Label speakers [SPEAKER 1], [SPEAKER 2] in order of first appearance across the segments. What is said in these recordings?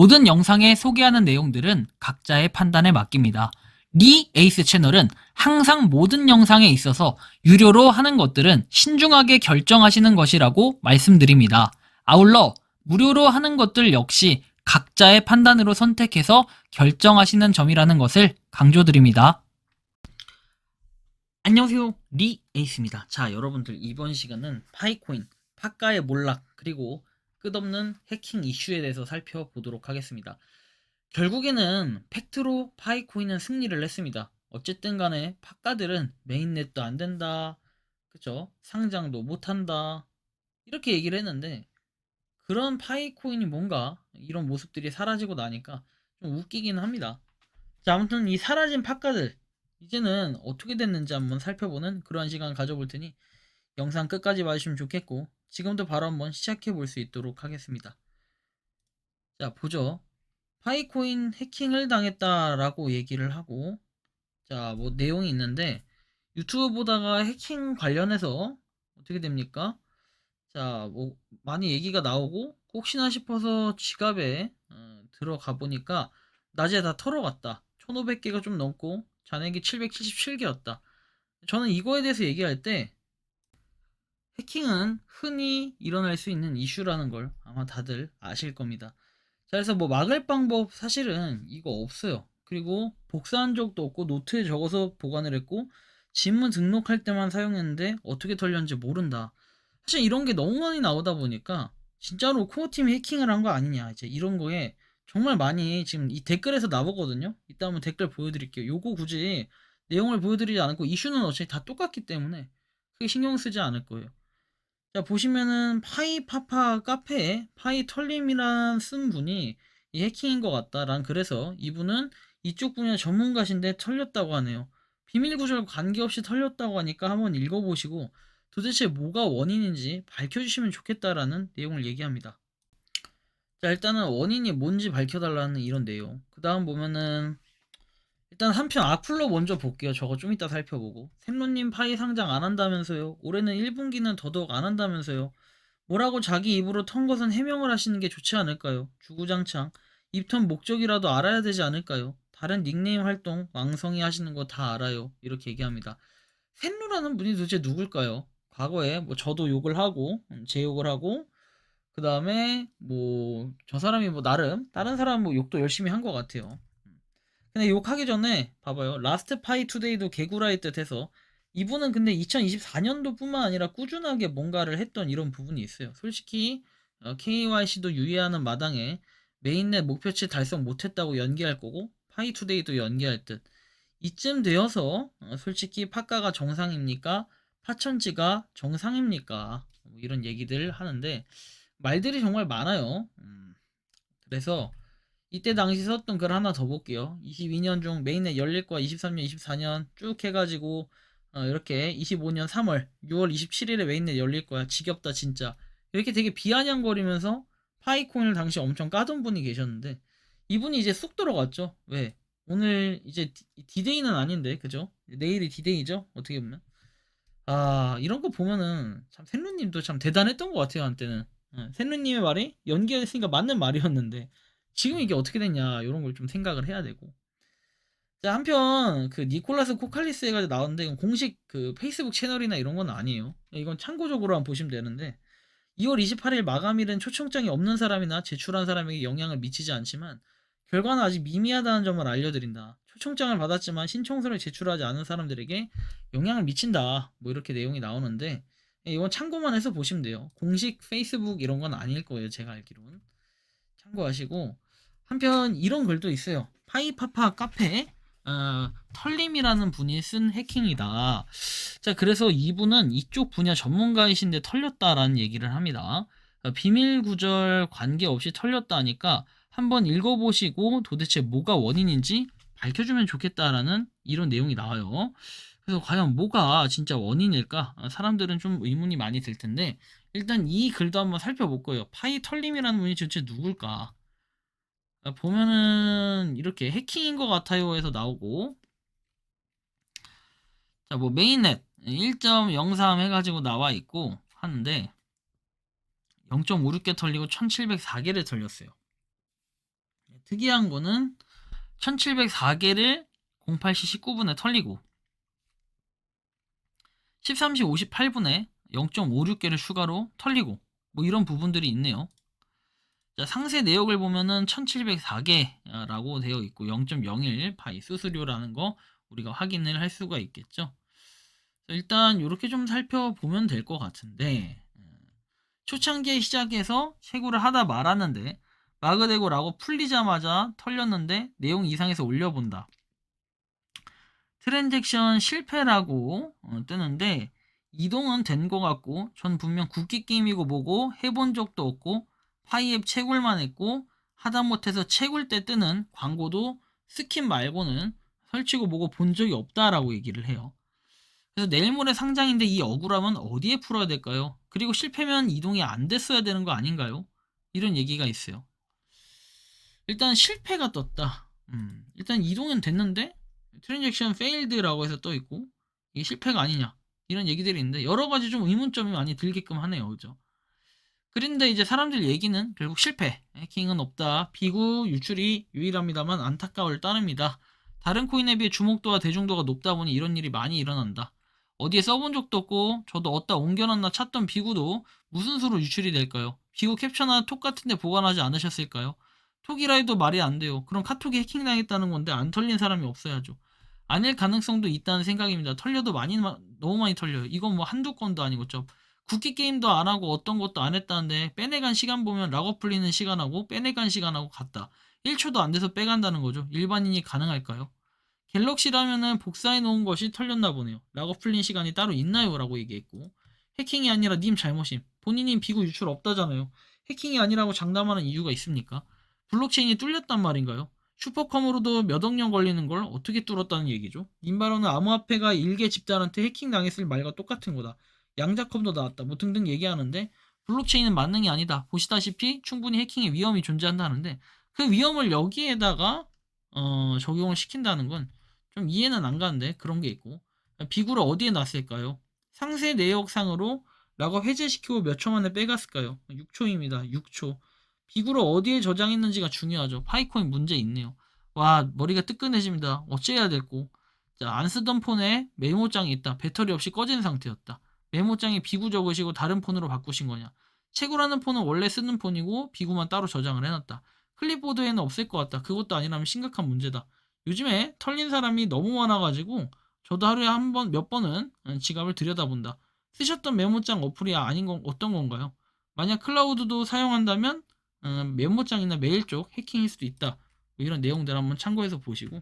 [SPEAKER 1] 모든 영상에 소개하는 내용들은 각자의 판단에 맡깁니다. 리 에이스 채널은 항상 모든 영상에 있어서 유료로 하는 것들은 신중하게 결정하시는 것이라고 말씀드립니다. 아울러 무료로 하는 것들 역시 각자의 판단으로 선택해서 결정하시는 점이라는 것을 강조드립니다. 안녕하세요, 리 에이스입니다. 자, 여러분들 이번 시간은 파이코인, 파가의 몰락, 그리고 끝없는 해킹 이슈에 대해서 살펴보도록 하겠습니다. 결국에는 팩트로 파이코인은 승리를 했습니다. 어쨌든 간에 파가들은 메인넷도 안 된다, 그쵸? 상장도 못 한다, 이렇게 얘기를 했는데, 그런 파이코인이 뭔가 이런 모습들이 사라지고 나니까 좀 웃기긴 합니다. 자, 아무튼 이 사라진 파가들 이제는 어떻게 됐는지 한번 살펴보는 그러한 시간 가져볼 테니 영상 끝까지 봐주시면 좋겠고, 지금부터 바로 한번 시작해 볼 수 있도록 하겠습니다. 자, 보죠. 파이코인 해킹을 당했다라고 얘기를 하고, 자, 뭐 내용이 있는데, 유튜브 보다가 해킹 관련해서 어떻게 됩니까? 자, 뭐 많이 얘기가 나오고 혹시나 싶어서 지갑에 들어가 보니까 낮에 다 털어갔다. 1500개가 좀 넘고 잔액이 777개였다. 저는 이거에 대해서 얘기할 때 해킹은 흔히 일어날 수 있는 이슈라는 걸 아마 다들 아실 겁니다. 자, 그래서 뭐 막을 방법 사실은 이거 없어요. 그리고 복사한 적도 없고 노트에 적어서 보관을 했고 지문 등록할 때만 사용했는데 어떻게 털렸는지 모른다. 사실 이런 게 너무 많이 나오다 보니까 진짜로 코어팀이 해킹을 한 거 아니냐, 이제 이런 거에 정말 많이 지금 이 댓글에서 나오거든요. 이따 한번 댓글 보여드릴게요. 요거 굳이 내용을 보여드리지 않고 이슈는 어차피 다 똑같기 때문에 크게 신경 쓰지 않을 거예요. 자, 보시면은 파이파파 카페에 파이털림이란 쓴 분이 이 해킹인 것 같다란, 그래서 이분은 이쪽 분야 전문가신데 털렸다고 하네요. 비밀 구절 관계없이 털렸다고 하니까 한번 읽어보시고 도대체 뭐가 원인인지 밝혀주시면 좋겠다라는 내용을 얘기합니다. 자, 일단은 원인이 뭔지 밝혀달라는 이런 내용. 그 다음 보면은 일단 한편 악플로 먼저 볼게요. 저거 좀 이따 살펴보고. 샘로님 파이 상장 안 한다면서요. 올해는 1분기는 더더욱 안 한다면서요. 뭐라고 자기 입으로 턴 것은 해명을 하시는 게 좋지 않을까요? 주구장창 입턴 목적이라도 알아야 되지 않을까요? 다른 닉네임 활동 왕성히 하시는 거 다 알아요. 이렇게 얘기합니다. 샘루라는 분이 도대체 누굴까요? 과거에 뭐 저도 욕을 하고 제 욕을 하고, 그 다음에 뭐 저 사람이 뭐 나름 다른 사람 뭐 욕도 열심히 한 것 같아요. 근데 욕하기 전에 봐봐요. 라스트 파이 투데이도 개구라의 뜻해서 이분은 근데 2024년도뿐만 아니라 꾸준하게 뭔가를 했던 이런 부분이 있어요. 솔직히 KYC도 유예하는 마당에 메인넷 목표치 달성 못했다고 연기할 거고 파이 투데이도 연기할 듯. 이쯤 되어서 솔직히 파가가 정상입니까? 파천지가 정상입니까? 뭐 이런 얘기들 하는데 말들이 정말 많아요. 그래서 이때 당시 썼던 글 하나 더 볼게요. 22년 중 메인넷 열릴 거야. 23년, 24년 쭉 해가지고 이렇게 25년 3월, 6월 27일에 메인넷 열릴 거야. 지겹다 진짜. 이렇게 되게 비아냥거리면서 파이코인을 당시 엄청 까던 분이 계셨는데 이분이 이제 쑥 들어갔죠. 왜? 오늘 이제 디데이는 아닌데, 그죠? 내일이 디데이죠? 어떻게 보면. 아, 이런 거 보면은 참 샌루님도 참 대단했던 것 같아요, 한때는. 샌루님의 말이 연기했으니까 맞는 말이었는데 지금 이게 어떻게 됐냐, 이런 걸 좀 생각을 해야 되고. 자, 한편 그 니콜라스 코칼리스 해가지고 나왔는데 이건 공식 그 페이스북 채널이나 이런 건 아니에요. 이건 참고적으로만 보시면 되는데 2월 28일 마감일은 초청장이 없는 사람이나 제출한 사람에게 영향을 미치지 않지만 결과는 아직 미미하다는 점을 알려드린다. 초청장을 받았지만 신청서를 제출하지 않은 사람들에게 영향을 미친다. 뭐 이렇게 내용이 나오는데 이건 참고만 해서 보시면 돼요. 공식 페이스북 이런 건 아닐 거예요, 제가 알기로는. 참고하시고, 한편 이런 글도 있어요. 파이파파 카페 털림이라는 분이 쓴 해킹이다. 자, 그래서 이분은 이쪽 분야 전문가이신데 털렸다라는 얘기를 합니다. 비밀 구절 관계없이 털렸다 하니까 한번 읽어보시고 도대체 뭐가 원인인지 밝혀주면 좋겠다라는 이런 내용이 나와요. 그래서 과연 뭐가 진짜 원인일까? 사람들은 좀 의문이 많이 들 텐데 일단 이 글도 한번 살펴볼 거예요. 파이 털림이라는 분이 도대체 누굴까? 보면은 이렇게 해킹인 것 같아요 해서 나오고, 자, 뭐 메인넷 1.03 해가지고 나와 있고 하는데 0.56개 털리고 1704개를 털렸어요. 특이한 거는 1704개를 08시 19분에 털리고 13시 58분에 0.56개를 추가로 털리고 뭐 이런 부분들이 있네요. 자, 상세 내역을 보면은 1704개라고 되어 있고 0.01 바이 수수료라는 거 우리가 확인을 할 수가 있겠죠. 일단 이렇게 좀 살펴보면 될 것 같은데, 초창기에 시작해서 채굴을 하다 말았는데 마그대고라고 풀리자마자 털렸는데 내용 이상해서 올려본다. 트랜잭션 실패라고 뜨는데 이동은 된 것 같고 전 분명 국기 게임이고 뭐고 해본 적도 없고 파이앱 채굴만 했고 하다못해서 채굴 때 뜨는 광고도 스킵 말고는 설치고 뭐고 본 적이 없다라고 얘기를 해요. 그래서 내일 모레 상장인데 이 억울함은 어디에 풀어야 될까요? 그리고 실패면 이동이 안 됐어야 되는 거 아닌가요? 이런 얘기가 있어요. 일단 실패가 떴다. 일단 이동은 됐는데 트랜잭션 페일드라고 해서 떠 있고 이게 실패가 아니냐 이런 얘기들이 있는데 여러 가지 좀 의문점이 많이 들게끔 하네요. 그죠? 그런데 이제 사람들 얘기는 결국 실패, 해킹은 없다, 비구 유출이 유일합니다만 안타까울 따릅니다. 다른 코인에 비해 주목도와 대중도가 높다 보니 이런 일이 많이 일어난다. 어디에 써본 적도 없고 저도 어디다 옮겨놨나 찾던 비구도 무슨 수로 유출이 될까요? 비구 캡처나 톡 같은데 보관하지 않으셨을까요? 톡이라 해도 말이 안 돼요. 그럼 카톡이 해킹당했다는 건데 안 털린 사람이 없어야죠. 아닐 가능성도 있다는 생각입니다. 털려도 너무 많이 털려요. 이건 뭐 한두 건도 아니고 국기 게임도 안 하고 어떤 것도 안 했다는데 빼내간 시간 보면 락업 풀리는 시간하고 빼내간 시간하고 같다. 1초도 안 돼서 빼간다는 거죠. 일반인이 가능할까요? 갤럭시라면은 복사해 놓은 것이 털렸나 보네요. 락업 풀린 시간이 따로 있나요? 라고 얘기했고 해킹이 아니라 님 잘못임. 본인이 비구 유출 없다잖아요. 해킹이 아니라고 장담하는 이유가 있습니까? 블록체인이 뚫렸단 말인가요? 슈퍼컴으로도 몇 억 년 걸리는 걸 어떻게 뚫었다는 얘기죠? 님 발언은 암호화폐가 일개 집단한테 해킹당했을 말과 똑같은 거다. 양자컴도 나왔다. 뭐 등등 얘기하는데 블록체인은 만능이 아니다. 보시다시피 충분히 해킹의 위험이 존재한다는데 그 위험을 여기에다가 적용을 시킨다는 건 좀 이해는 안 가는데 그런 게 있고 비구를 어디에 놨을까요? 상세 내역상으로 락업 해제시키고 몇 초 만에 빼갔을까요? 6초입니다. 6초. 비구를 어디에 저장했는지가 중요하죠. 파이코인 문제 있네요. 와 머리가 뜨끈해집니다. 어째야 될고. 자, 안 쓰던 폰에 메모장이 있다. 배터리 없이 꺼진 상태였다. 메모장에 비구 적으시고 다른 폰으로 바꾸신 거냐? 채굴하는 폰은 원래 쓰는 폰이고 비구만 따로 저장을 해놨다. 클립보드에는 없을 것 같다. 그것도 아니라면 심각한 문제다. 요즘에 털린 사람이 너무 많아가지고 저도 하루에 한 번, 몇 번은 지갑을 들여다본다. 쓰셨던 메모장 어플이 아닌 건 어떤 건가요? 만약 클라우드도 사용한다면 메모장이나 메일 쪽 해킹일 수도 있다. 뭐 이런 내용들 한번 참고해서 보시고.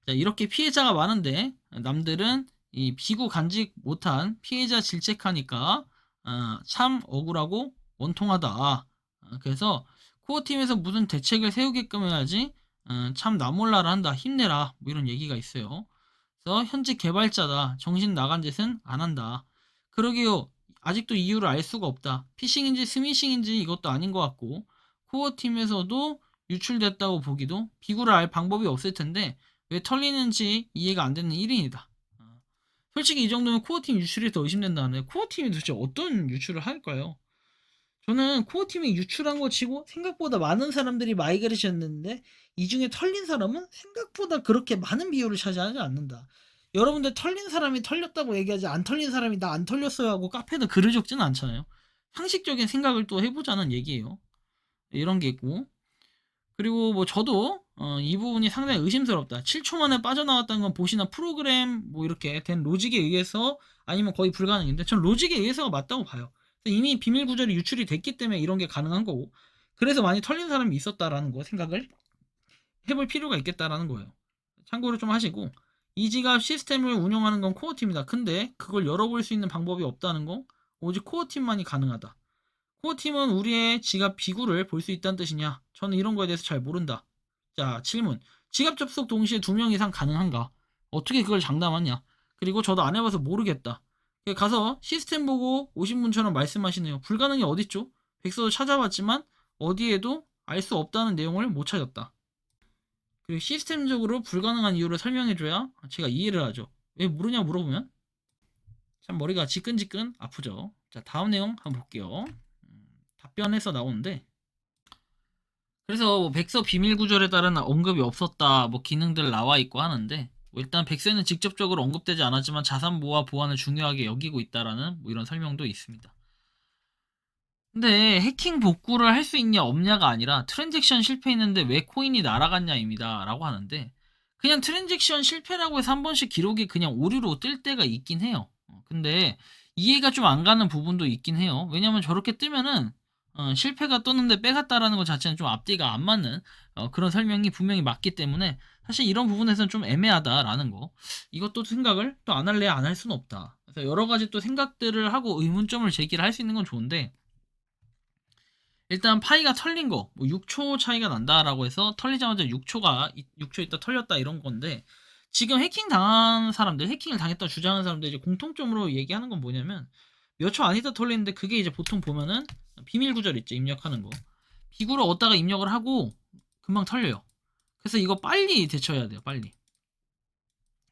[SPEAKER 1] 자, 이렇게 피해자가 많은데 남들은 이 비구 간직 못한 피해자 질책하니까 참 억울하고 원통하다. 그래서 코어팀에서 무슨 대책을 세우게끔 해야지 참 나몰라라 한다. 힘내라. 뭐 이런 얘기가 있어요. 그래서 현직 개발자다. 정신 나간 짓은 안 한다. 그러게요. 아직도 이유를 알 수가 없다. 피싱인지 스미싱인지 이것도 아닌 것 같고 코어팀에서도 유출됐다고 보기도 비구를 알 방법이 없을 텐데 왜 털리는지 이해가 안 되는 1인이다. 솔직히 이 정도면 코어팀 유출이 더 의심된다는데 코어팀이 도대체 어떤 유출을 할까요? 저는 코어팀이 유출한 거 치고 생각보다 많은 사람들이 마이그레이션했는데 이 중에 털린 사람은 생각보다 그렇게 많은 비율을 차지하지 않는다. 여러분들 털린 사람이 털렸다고 얘기하지 안 털린 사람이 나 안 털렸어요 하고 카페도 글을 적지는 않잖아요. 상식적인 생각을 또 해보자는 얘기예요. 이런 게 있고 그리고 뭐 저도 이 부분이 상당히 의심스럽다. 7초 만에 빠져나왔다는 건 보시나 프로그램 뭐 이렇게 된 로직에 의해서 아니면 거의 불가능인데 전 로직에 의해서가 맞다고 봐요. 이미 비밀 구절이 유출이 됐기 때문에 이런 게 가능한 거고 그래서 많이 털린 사람이 있었다라는 거 생각을 해볼 필요가 있겠다라는 거예요. 참고로 좀 하시고 이 지갑 시스템을 운영하는 건 코어팀이다. 근데 그걸 열어볼 수 있는 방법이 없다는 거 오직 코어팀만이 가능하다. 코어팀은 우리의 지갑 비구를 볼 수 있다는 뜻이냐? 저는 이런 거에 대해서 잘 모른다. 자, 질문. 지갑 접속 동시에 2명 이상 가능한가? 어떻게 그걸 장담하냐? 그리고 저도 안 해봐서 모르겠다. 가서 시스템 보고 오신 분처럼 말씀하시네요. 불가능이 어딨죠? 백서도 찾아봤지만 어디에도 알 수 없다는 내용을 못 찾았다. 그리고 시스템적으로 불가능한 이유를 설명해줘야 제가 이해를 하죠. 왜 모르냐 물어보면 참 머리가 지끈지끈 아프죠. 자, 다음 내용 한번 볼게요. 답변에서 나오는데 그래서 뭐 백서 비밀 구절에 따른 언급이 없었다, 뭐 기능들 나와 있고 하는데, 뭐 일단 백서에는 직접적으로 언급되지 않았지만 자산 보호와 보안을 중요하게 여기고 있다라는 뭐 이런 설명도 있습니다. 근데 해킹 복구를 할 수 있냐 없냐가 아니라 트랜잭션 실패했는데 왜 코인이 날아갔냐입니다 라고 하는데, 그냥 트랜잭션 실패라고 해서 한 번씩 기록이 그냥 오류로 뜰 때가 있긴 해요. 근데 이해가 좀 안 가는 부분도 있긴 해요. 왜냐면 저렇게 뜨면은 실패가 떴는데 빼갔다라는 것 자체는 좀 앞뒤가 안 맞는 그런 설명이 분명히 맞기 때문에, 사실 이런 부분에서는 좀 애매하다라는 거, 이것도 생각을 또 안 할래야 안 할 수는 없다. 그래서 여러 가지 또 생각들을 하고 의문점을 제기를 할 수 있는 건 좋은데, 일단 파이가 털린 거, 뭐 6초 차이가 난다라고 해서 털리자마자 6초 있다 털렸다 이런 건데, 지금 해킹 당한 사람들, 해킹을 당했다 주장하는 사람들 이제 공통점으로 얘기하는 건 뭐냐면, 몇 초 안 있다 털리는데, 그게 이제 보통 보면은 비밀 구절 있죠, 입력하는 거. 비구를 얻다가 입력을 하고 금방 털려요. 그래서 이거 빨리 대처해야 돼요, 빨리.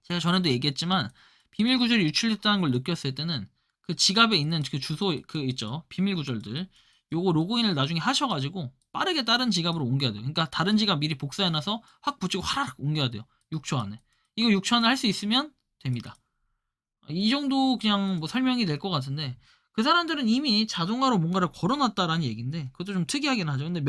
[SPEAKER 1] 제가 전에도 얘기했지만 비밀 구절이 유출됐다는 걸 느꼈을 때는 그 지갑에 있는 그 주소 그 있죠, 비밀 구절들, 요거 로그인을 나중에 하셔가지고 빠르게 다른 지갑으로 옮겨야 돼요. 그러니까 다른 지갑 미리 복사해놔서 확 붙이고 화라락 옮겨야 돼요, 6초 안에. 이거 6초 안에 할 수 있으면 됩니다. 이 정도 그냥 뭐 설명이 될 것 같은데, 그 사람들은 이미 자동화로 뭔가를 걸어놨다라는 얘기인데, 그것도 좀 특이하긴 하죠. 근데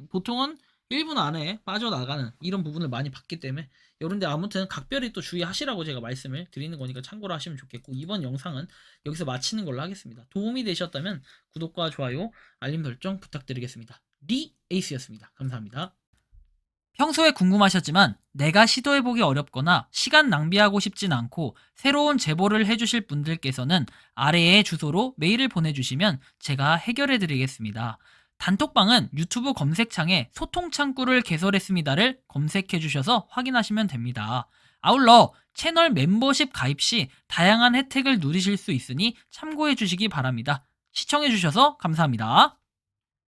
[SPEAKER 1] 보통은 1분 안에 빠져나가는 이런 부분을 많이 봤기 때문에, 이런데 아무튼 각별히 또 주의하시라고 제가 말씀을 드리는 거니까 참고로 하시면 좋겠고, 이번 영상은 여기서 마치는 걸로 하겠습니다. 도움이 되셨다면 구독과 좋아요, 알림 설정 부탁드리겠습니다. 리 에이스였습니다. 감사합니다. 평소에 궁금하셨지만 내가 시도해보기 어렵거나 시간 낭비하고 싶진 않고 새로운 제보를 해주실 분들께서는 아래의 주소로 메일을 보내주시면 제가 해결해드리겠습니다. 단톡방은 유튜브 검색창에 소통창구를 개설했습니다를 검색해주셔서 확인하시면 됩니다. 아울러 채널 멤버십 가입 시 다양한 혜택을 누리실 수 있으니 참고해주시기 바랍니다. 시청해주셔서 감사합니다.